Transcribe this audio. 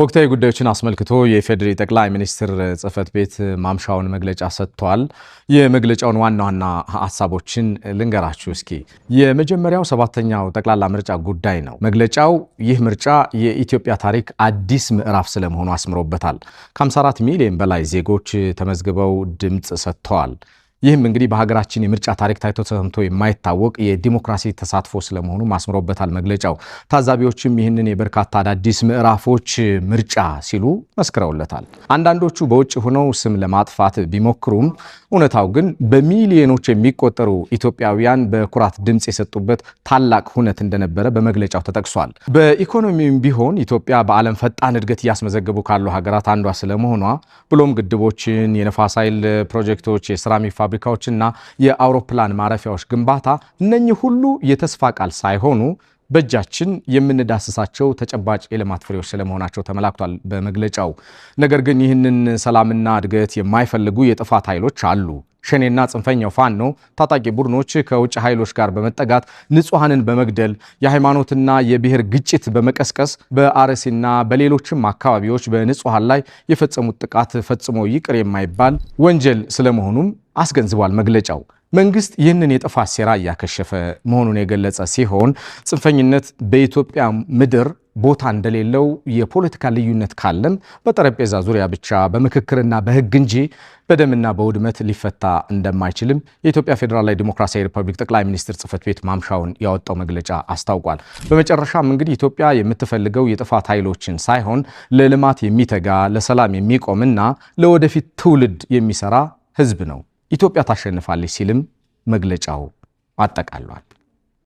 ወቅታዊ ጉዳዮችን አስመልክቶ የፌዴሪ ጠቅላይ ሚኒስትር ጽህፈት ቤት ማምሻውን መግለጫ ሰጥቷል። የመግለጫውን ዋና ሐሳቦችን ልንገራችሁ እስኪ። የመጀመሪያው ሰባተኛው ጠቅላላ ምርጫ ጉዳይ ነው። መግለጫው ይህ ምርጫ የኢትዮጵያ ታሪክ አዲስ ምዕራፍ ስለመሆኑ አስምሮበታል። ከ54 ሚሊዮን በላይ ዜጎች ተመዝግበው ድምጽ ሰጥተዋል። ይህም እንግዲህ በሀገራችን የምርጫ ታሪክ ታይቶ ተሰምቶ የማይታወቅ የዲሞክራሲ ተሳትፎ ስለመሆኑ ማስምሮበታል መግለጫው። ታዛቢዎችም ይህንን የበርካታ አዳዲስ ምዕራፎች ምርጫ ሲሉ መስክረውለታል። አንዳንዶቹ በውጭ ሆነው ስም ለማጥፋት ቢሞክሩም እውነታው ግን በሚሊዮኖች የሚቆጠሩ ኢትዮጵያውያን በኩራት ድምጽ የሰጡበት ታላቅ ሁነት እንደነበረ በመግለጫው ተጠቅሷል። በኢኮኖሚም ቢሆን ኢትዮጵያ በዓለም ፈጣን እድገት እያስመዘገቡ ካሉ ሀገራት አንዷ ስለመሆኗ ብሎም ግድቦችን፣ የነፋስ ኃይል ፕሮጀክቶች፣ የሴራሚክ ፋብሪካዎችና የአውሮፕላን ማረፊያዎች ግንባታ እነኚህ ሁሉ የተስፋ ቃል ሳይሆኑ በእጃችን የምንዳስሳቸው ተጨባጭ የልማት ፍሬዎች ስለመሆናቸው ተመላክቷል በመግለጫው። ነገር ግን ይህንን ሰላምና እድገት የማይፈልጉ የጥፋት ኃይሎች አሉ። ሸኔና ጽንፈኛው ፋኖ ታጣቂ ቡድኖች ከውጭ ኃይሎች ጋር በመጠጋት ንጹሃንን በመግደል የሃይማኖትና የብሔር ግጭት በመቀስቀስ በአርሲና በሌሎችም አካባቢዎች በንጹሃን ላይ የፈጸሙት ጥቃት ፈጽሞ ይቅር የማይባል ወንጀል ስለመሆኑም አስገንዝቧል መግለጫው። መንግስት ይህንን የጥፋት ሴራ እያከሸፈ መሆኑን የገለጸ ሲሆን ጽንፈኝነት በኢትዮጵያ ምድር ቦታ እንደሌለው፣ የፖለቲካ ልዩነት ካለም በጠረጴዛ ዙሪያ ብቻ በምክክርና በህግ እንጂ በደምና በውድመት ሊፈታ እንደማይችልም የኢትዮጵያ ፌዴራላዊ ዲሞክራሲያዊ ሪፐብሊክ ጠቅላይ ሚኒስትር ጽህፈት ቤት ማምሻውን ያወጣው መግለጫ አስታውቋል። በመጨረሻም እንግዲህ ኢትዮጵያ የምትፈልገው የጥፋት ኃይሎችን ሳይሆን ለልማት የሚተጋ ለሰላም የሚቆምና ለወደፊት ትውልድ የሚሰራ ህዝብ ነው። ኢትዮጵያ ታሸንፋለች ሲልም መግለጫው አጠቃሏል።